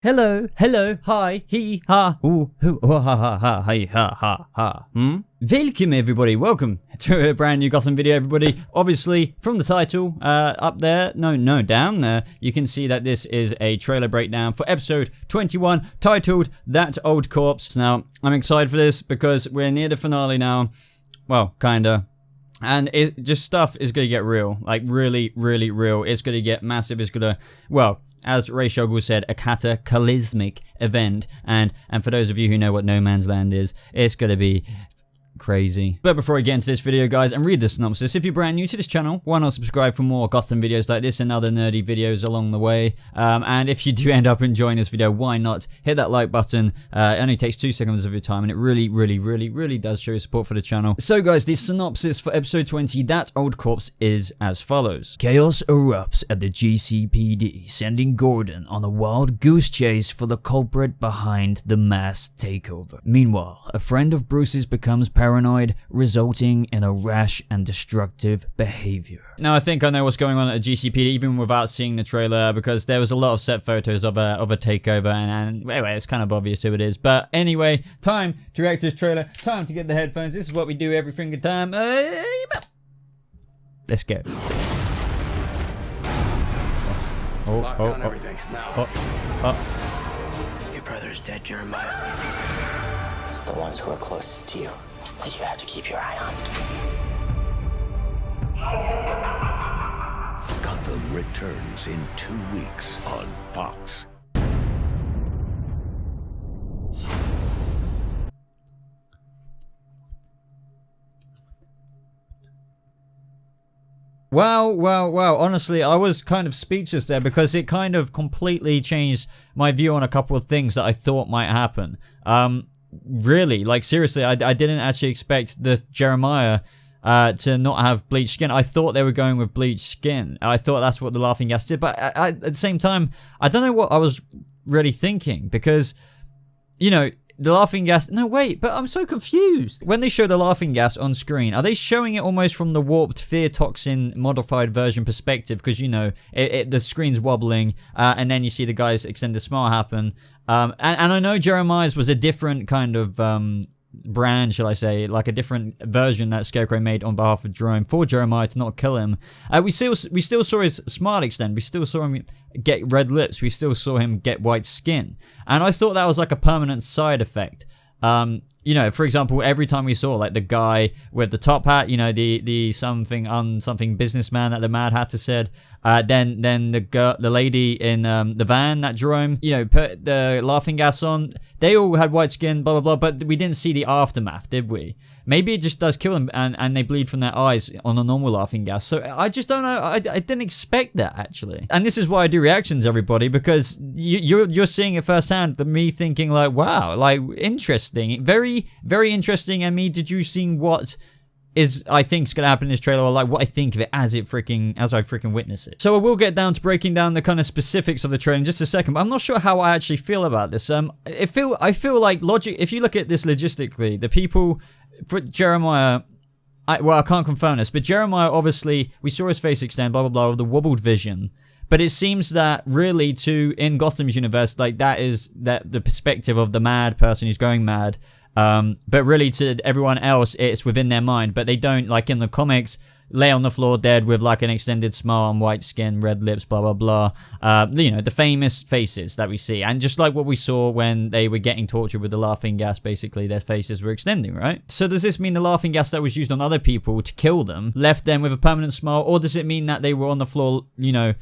Hello, hi, he, ha, ooh, hoo, ha, ha, ha, hi, ha, ha, ha, Welcome everybody, welcome to a brand new Gotham video everybody. Obviously, from the title, up there, no, down there, you can see that this is a trailer breakdown for episode 21, titled That Old Corpse. Now, I'm excited for this because we're near the finale now, well, kinda. And stuff is gonna get real, like really real. It's gonna get massive, it's gonna, well, as Ray Shogul said, a cataclysmic event, and for those of you who know what No Man's Land is, it's gonna be crazy. But before I get into this video, guys, and read the synopsis, if you're brand new to this channel, why not subscribe for more Gotham videos like this and other nerdy videos along the way. And if you do end up enjoying this video, why not hit that like button? It only takes 2 seconds of your time, and it really does show your support for the channel. So guys, the synopsis for episode 20, That Old Corpse, is as follows. Chaos erupts at the GCPD, sending Gordon on a wild goose chase for the culprit behind the mass takeover. Meanwhile, a friend of Bruce's becomes paranoid, resulting in a rash and destructive behavior. Now, I think I know what's going on at GCPD even without seeing the trailer, because there was a lot of set photos of a takeover, and anyway, it's kind of obvious who it is. But anyway, time to react to this trailer, time to get the headphones. This is what we do every single time. Let's go. Lock down everything now. Your brother is dead, Jeremiah. It's the ones who are closest to you that you have to keep your eye on. Gotham returns in 2 weeks on Fox. Wow. Honestly, I was kind of speechless there because it kind of completely changed my view on a couple of things that I thought might happen. Really, like seriously, I didn't actually expect the Jeremiah to not have bleached skin. I thought they were going with bleached skin. I thought that's what the laughing gas did, but at the same time, I don't know what I was really thinking, because, you know, the laughing gas... No, wait, but I'm so confused. When they show the laughing gas on screen, are they showing it almost from the warped fear toxin modified version perspective? Because, you know, the screen's wobbling, and then you see the guy's extended smile happen. And I know Jeremiah's was a different kind of brand, shall I say, like a different version that Scarecrow made on behalf of Jerome for Jeremiah to not kill him. We still saw his smile extend. We still saw him get red lips. We still saw him get white skin. And I thought that was like a permanent side effect. You know, for example, every time we saw like the guy with the top hat, you know, the something businessman that the Mad Hatter said, then the lady in the van that Jerome, you know, put the laughing gas on, they all had white skin, blah blah blah, but we didn't see the aftermath, did we? Maybe it just does kill them, and they bleed from their eyes on a normal laughing gas. So I just don't know. I didn't expect that, actually. And this is why I do reactions, everybody, because you're seeing it firsthand. Me thinking like, wow, like interesting, very interesting. And me, did you see what is I think is gonna happen in this trailer, or like what I think of it as I freaking witness it? So I will get down to breaking down the kind of specifics of the trailer in just a second, but I'm not sure how I actually feel about this. I feel like if you look at this logistically, the people for Jeremiah, I can't confirm this, but Jeremiah, obviously, we saw his face extend, blah, blah, blah, with the wobbled vision. But it seems that really in Gotham's universe, like that is the perspective of the mad person who's going mad. But really to everyone else, it's within their mind. But they don't, like in the comics, lay on the floor dead with like an extended smile and white skin, red lips, blah, blah, blah. You know, the famous faces that we see. And just like what we saw when they were getting tortured with the laughing gas, basically their faces were extending, right? So does this mean the laughing gas that was used on other people to kill them left them with a permanent smile? Or does it mean that they were on the floor, you know,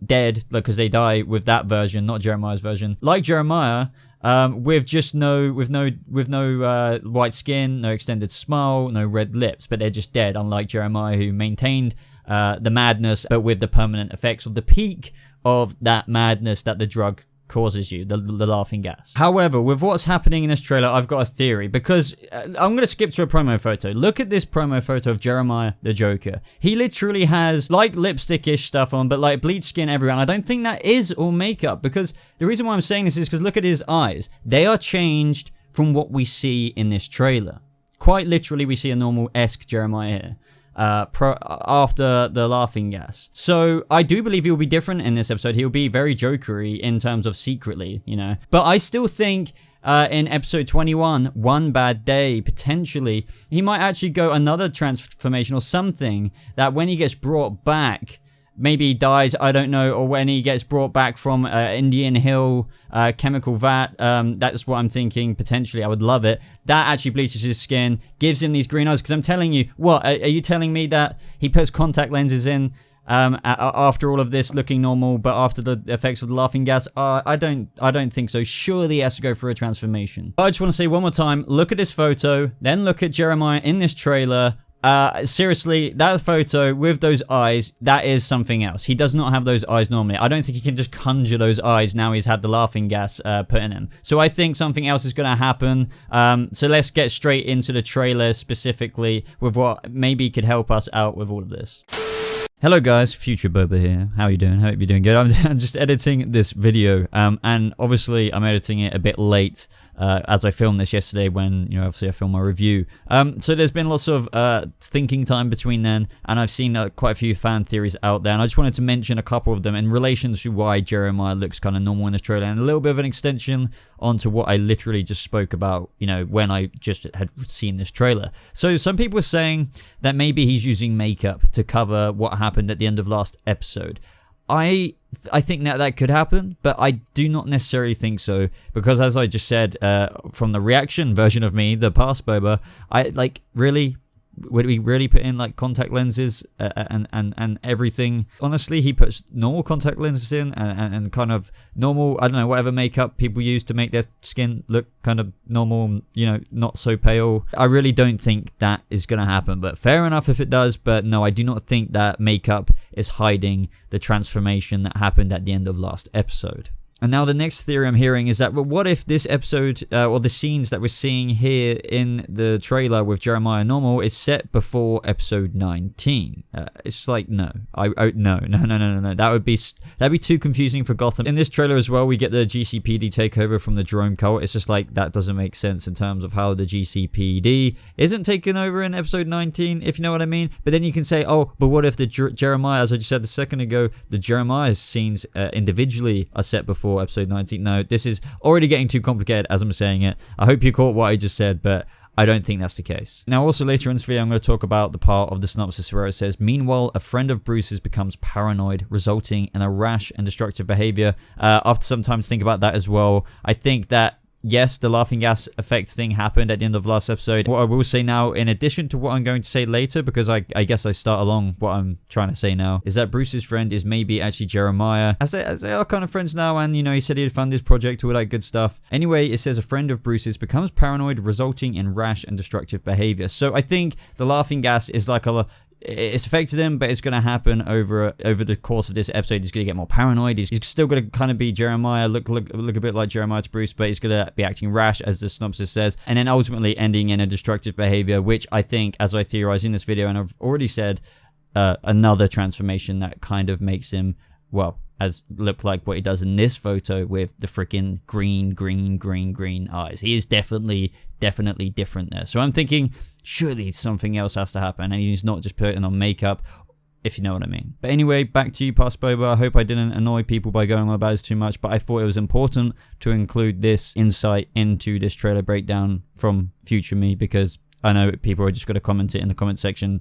dead, because they die with that version, not Jeremiah's version? Like Jeremiah, with no white skin, no extended smile, no red lips, but they're just dead, unlike Jeremiah, who maintained the madness, but with the permanent effects of the peak of that madness that the drug causes you, the laughing gas. However, with what's happening in this trailer, I've got a theory, because I'm going to skip to a promo photo. Look at this promo photo of Jeremiah the Joker. He literally has like lipstick-ish stuff on, but like bleached skin everywhere. And I don't think that is all makeup, because the reason why I'm saying this is because look at his eyes. They are changed from what we see in this trailer. Quite literally, we see a normal-esque Jeremiah here. after the laughing gas. So I do believe he'll be different in this episode. He'll be very jokery in terms of secretly, you know. But I still think in episode 21, One Bad Day, potentially, he might actually go another transformation or something that when he gets brought back, maybe he dies, I don't know, or when he gets brought back from Indian Hill chemical vat, that's what I'm thinking, potentially. I would love it. That actually bleaches his skin, gives him these green eyes, because I'm telling you, what, are you telling me that he puts contact lenses in after all of this looking normal, but after the effects of the laughing gas? I don't think so. Surely he has to go through a transformation. But I just want to say one more time, look at this photo, then look at Jeremiah in this trailer. Seriously, that photo with those eyes, that is something else. He does not have those eyes normally. I don't think he can just conjure those eyes now he's had the laughing gas put in him. So I think something else is going to happen. So let's get straight into the trailer specifically with what maybe could help us out with all of this. Hello guys, Future Boba here. How are you doing? Hope you're doing good. I'm just editing this video, and obviously I'm editing it a bit late as I filmed this yesterday when, you know, obviously I filmed my review. So there's been lots of thinking time between then, and I've seen quite a few fan theories out there, and I just wanted to mention a couple of them in relation to why Jeremiah looks kind of normal in this trailer, and a little bit of an extension onto what I literally just spoke about, you know, when I just had seen this trailer. So some people were saying that maybe he's using makeup to cover what happened at the end of last episode. I think that could happen, but I do not necessarily think so, because as I just said, from the reaction version of me, the past Boba, really, would we really put in like contact lenses and everything? Honestly, he puts normal contact lenses in and kind of normal, I don't know, whatever makeup people use to make their skin look kind of normal, you know, not so pale. I really don't think that is going to happen, but fair enough if it does. But no, I do not think that makeup is hiding the transformation that happened at the end of last episode. And now the next theory I'm hearing is that, well, what if this episode, or the scenes that we're seeing here in the trailer with Jeremiah normal is set before episode 19? It's like, no. No. That'd be too confusing for Gotham. In this trailer as well, we get the GCPD takeover from the drone cult. It's just like, that doesn't make sense in terms of how the GCPD isn't taken over in episode 19, if you know what I mean. But then you can say, oh, but what if the Jeremiah, as I just said a second ago, the Jeremiah scenes individually are set before episode 19. No, this is already getting too complicated as I'm saying it. I hope you caught what I just said, but I don't think that's the case. Now, also later in this video, I'm going to talk about the part of the synopsis where it says, meanwhile, a friend of Bruce's becomes paranoid, resulting in a rash and destructive behavior. After some time to think about that as well, I think that yes, the laughing gas effect thing happened at the end of last episode. What I will say now, in addition to what I'm going to say later, because I guess I start along what I'm trying to say now, is that Bruce's friend is maybe actually Jeremiah, as they are kind of friends now, and, you know, he said he'd fund his project, all that good stuff. Anyway, it says a friend of Bruce's becomes paranoid, resulting in rash and destructive behavior. So I think the laughing gas is like it's affected him, but it's going to happen over the course of this episode. He's going to get more paranoid. He's still going to kind of be Jeremiah, look a bit like Jeremiah to Bruce, but he's going to be acting rash, as the synopsis says, and then ultimately ending in a destructive behavior, which I think, as I theorize in this video, and I've already said, another transformation that kind of makes him, well, as look like what he does in this photo with the freaking green eyes. He is definitely different there. So I'm thinking, surely something else has to happen, and he's not just putting on makeup, if you know what I mean. But anyway, back to you, past Boba. I hope I didn't annoy people by going on about this too much, but I thought it was important to include this insight into this trailer breakdown from future me, because I know people are just going to comment it in the comment section.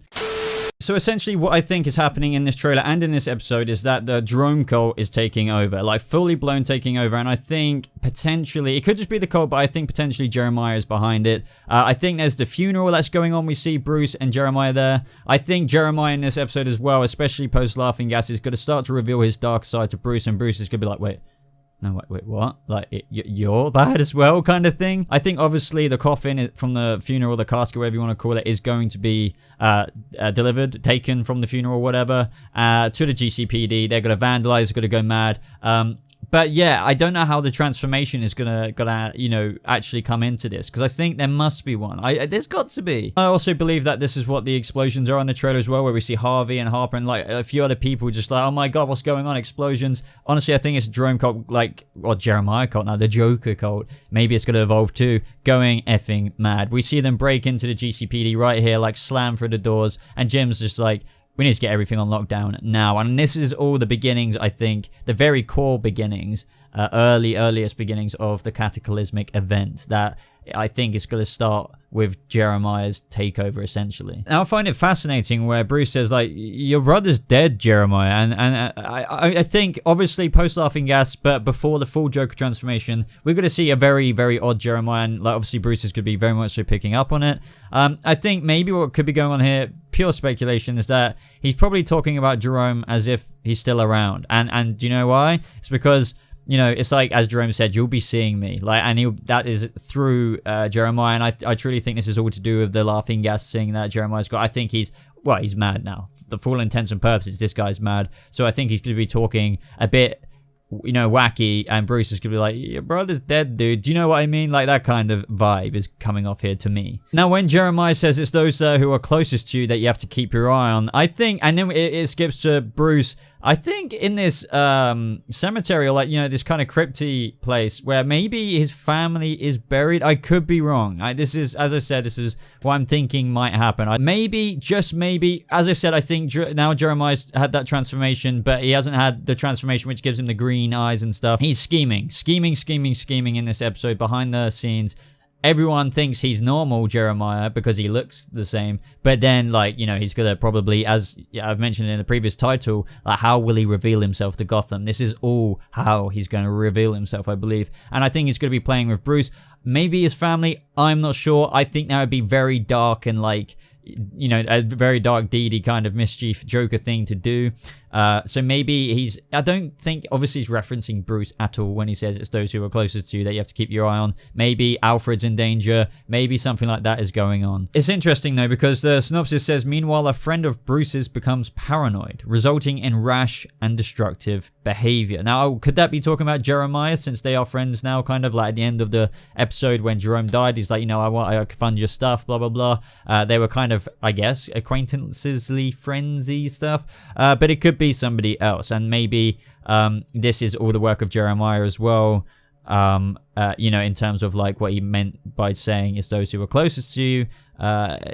So essentially what I think is happening in this trailer and in this episode is that the drone cult is taking over, like fully blown taking over, and I think potentially, it could just be the cult, but I think potentially Jeremiah is behind it. I think there's the funeral that's going on. We see Bruce and Jeremiah there. I think Jeremiah in this episode as well, especially post laughing gas, is going to start to reveal his dark side to Bruce, and Bruce is going to be like, wait, what? Like, you're bad as well, kind of thing. I think obviously the coffin from the funeral, the casket, whatever you want to call it, is going to be delivered, taken from the funeral, whatever, to the GCPD. They're going to vandalize, going to go mad. But yeah, I don't know how the transformation is gonna you know, actually come into this, because I think there must be one. There's got to be. I also believe that this is what the explosions are on the trailer as well, where we see Harvey and Harper and like a few other people just like, oh my god, what's going on? Explosions. Honestly, I think it's Jerome cult, like, or Jeremiah cult now, the Joker cult. Maybe it's gonna evolve too, going effing mad. We see them break into the GCPD right here, like slam through the doors, and Jim's just like, we need to get everything on lockdown now. And this is all the beginnings, I think, the very core beginnings, earliest beginnings of the cataclysmic event that I think is going to start with Jeremiah's takeover, essentially. Now, I find it fascinating where Bruce says, like, your brother's dead, Jeremiah. And I think, obviously, post-Laughing Gas, but before the full Joker transformation, we're going to see a very, very odd Jeremiah. And, like, obviously, Bruce is going to be very much so picking up on it. I think maybe what could be going on here, pure speculation, is that he's probably talking about Jerome as if he's still around. And do you know why? It's because, you know, it's like, as Jerome said, you'll be seeing me. Like, and that is through Jeremiah. And I truly think this is all to do with the laughing gas thing that Jeremiah's got. I think he's mad now. For all intents and purposes, this guy's mad. So I think he's going to be talking a bit, you know, wacky, and Bruce is gonna be like, your brother's dead, dude. Do you know what I mean? Like, that kind of vibe is coming off here to me. Now, when Jeremiah says it's those who are closest to you that you have to keep your eye on, I think, and then it skips to Bruce, I think in this cemetery, or like, you know, this kind of crypty place where maybe his family is buried. I could be wrong. This is, as I said, this is what I'm thinking might happen. Maybe, just maybe, as I said, I think now Jeremiah's had that transformation, but he hasn't had the transformation which gives him the green eyes and stuff. He's scheming in this episode behind the scenes. Everyone thinks he's normal Jeremiah because he looks the same, but then, like, you know, he's gonna probably, as I've mentioned in the previous title, like, how will he reveal himself to Gotham? This is all how he's gonna reveal himself, I believe. And I think he's gonna be playing with Bruce, maybe his family, I'm not sure. I think that would be very dark and, like, you know, a very dark deedy kind of mischief Joker thing to do. So maybe I don't think, obviously he's referencing Bruce at all when he says it's those who are closest to you that you have to keep your eye on. Maybe Alfred's in danger. Maybe something like that is going on. It's interesting though, because the synopsis says, meanwhile, a friend of Bruce's becomes paranoid, resulting in rash and destructive behavior. Now, could that be talking about Jeremiah, since they are friends now, kind of like at the end of the episode when Jerome died? He's like, you know, I fund your stuff, blah, blah, blah. They were kind of, I guess, acquaintances-y, friends-y stuff. But it could be somebody else, and maybe this is all the work of Jeremiah as well, you know, in terms of like what he meant by saying it's those who are closest to you,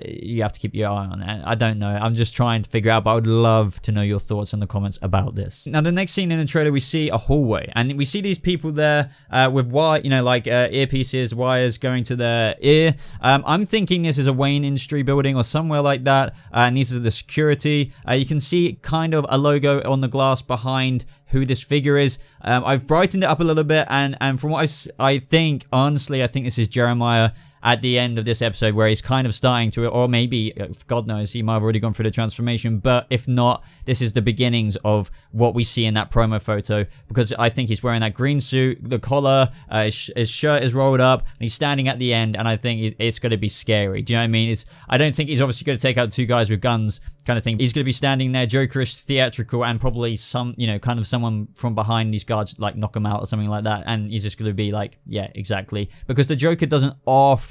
you have to keep your eye on. And I don't know, I'm just trying to figure out, but I would love to know your thoughts in the comments about this. Now, the next scene in the trailer, we see a hallway, and we see these people there with wire, you know, like earpieces, wires going to their ear. I'm thinking this is a Wayne Industry building or somewhere like that, and these are the security. You can see kind of a logo on the glass behind who this figure is. I've brightened it up a little bit, and from what I think, honestly, I think this is Jeremiah at the end of this episode, where he's kind of starting to, or maybe, God knows, he might have already gone through the transformation, but if not, this is the beginnings of what we see in that promo photo, because I think he's wearing that green suit, the collar, his shirt is rolled up, and he's standing at the end, and I think it's going to be scary. Do you know what I mean? I don't think he's obviously going to take out two guys with guns kind of thing. He's going to be standing there, Jokerish, theatrical, and probably some, you know, kind of someone from behind these guards, like, knock him out or something like that, and he's just going to be like, yeah, exactly, because the Joker doesn't often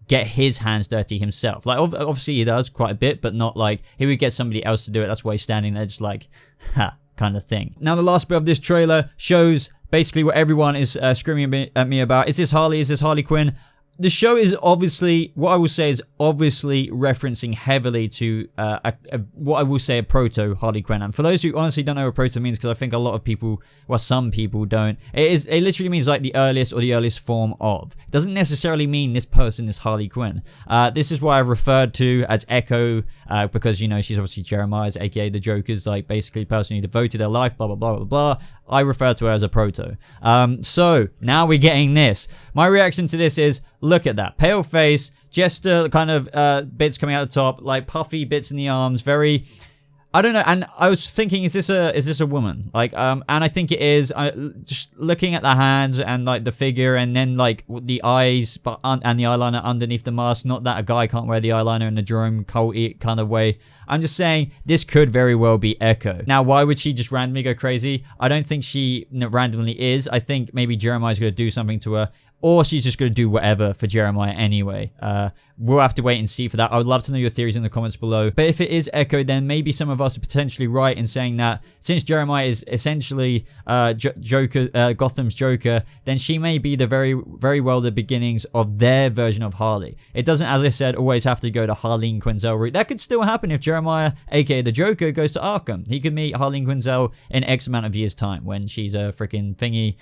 get his hands dirty himself. Like, obviously he does quite a bit, but not like he would get somebody else to do it. That's why he's standing there just like, ha, kind of thing. Now, the last bit of this trailer shows basically what everyone is screaming at me about. Is this Harley? Is this Harley Quinn? The show is obviously, what I will say is obviously referencing heavily to what I will say a proto-Harley Quinn. And for those who honestly don't know what proto means, because I think a lot of people, well, some people don't, it literally means like the earliest or the earliest form of. It doesn't necessarily mean this person is Harley Quinn. This is what I've referred to as Echo, because, you know, she's obviously Jeremiah's, aka the Joker's, like, basically person who devoted her life, blah, blah, blah, blah, blah. I refer to her as a proto. So, now we're getting this. My reaction to this is, look at that. Pale face, jester kind of bits coming out the top, like puffy bits in the arms, very... I don't know, and I was thinking, is this a woman? Like, and I think it is. Just looking at the hands and like the figure, and then like the eyes, and the eyeliner underneath the mask. Not that a guy can't wear the eyeliner in a Jerome cult-y kind of way. I'm just saying this could very well be Echo. Now, why would she just randomly go crazy? I don't think she randomly is. I think maybe Jeremiah's going to do something to her, or she's just going to do whatever for Jeremiah anyway. We'll have to wait and see for that. I would love to know your theories in the comments below. But if it is Echo, then maybe some of us are potentially right in saying that since Jeremiah is essentially Gotham's Joker, then she may be the very well the beginnings of their version of Harley. It doesn't, as I said, always have to go to Harleen Quinzel route. That could still happen if Jeremiah, aka the Joker, goes to Arkham. He could meet Harleen Quinzel in X amount of years' time when she's a freaking thingy,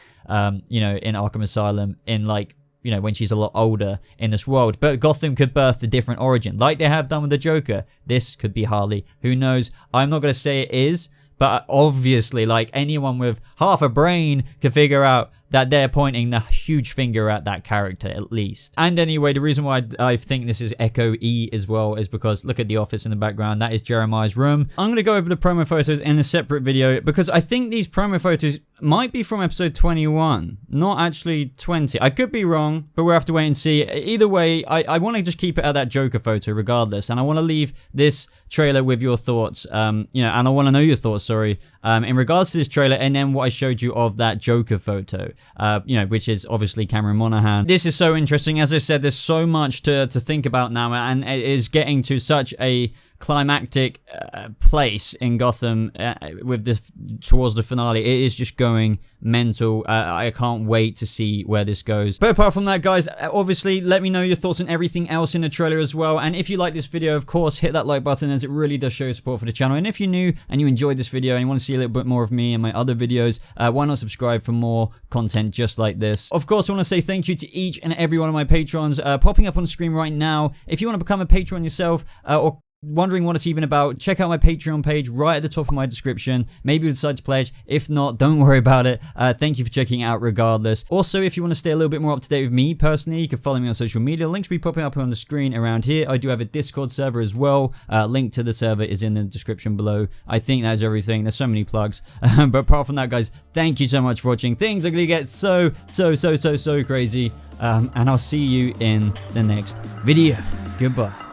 you know, in Arkham Asylum, in like, you know, when she's a lot older in this world. But Gotham could birth a different origin, like they have done with the Joker. This could be Harley. Who knows? I'm not going to say it is, but obviously, like, anyone with half a brain can figure out that they're pointing the huge finger at that character, at least. And anyway, the reason why I think this is Echo E as well is because look at the office in the background. That is Jeremiah's room. I'm going to go over the promo photos in a separate video because I think these promo photos might be from episode 21, not actually 20. I could be wrong, but we'll have to wait and see. Either way, I want to just keep it at that Joker photo regardless, and I want to leave this trailer with your thoughts, you know, and I want to know your thoughts, sorry, in regards to this trailer, and then what I showed you of that Joker photo, you know, which is obviously Cameron Monaghan. This is so interesting. As I said, there's so much to think about now, and it is getting to such a climactic place in Gotham with this towards the finale. It is just going mental. I can't wait to see where this goes. But apart from that, guys, obviously let me know your thoughts on everything else in the trailer as well. And if you like this video, of course, hit that like button, as it really does show support for the channel. And if you're new and you enjoyed this video and you want to see a little bit more of me and my other videos, why not subscribe for more content just like this? Of course, I want to say thank you to each and every one of my patrons popping up on the screen right now. If you want to become a patron yourself, or wondering what it's even about, check out my Patreon page right at the top of my description. Maybe you'll decide to pledge. If not, don't worry about it. Thank you for checking it out regardless. Also, if you want to stay a little bit more up to date with me personally, you can follow me on social media. Links will be popping up on the screen around here. I do have a Discord server as well. Link to the server is in the description below. I think that's everything. There's so many plugs. But apart from that, guys, thank you so much for watching. Things are going to get so crazy. And I'll see you in the next video. Goodbye.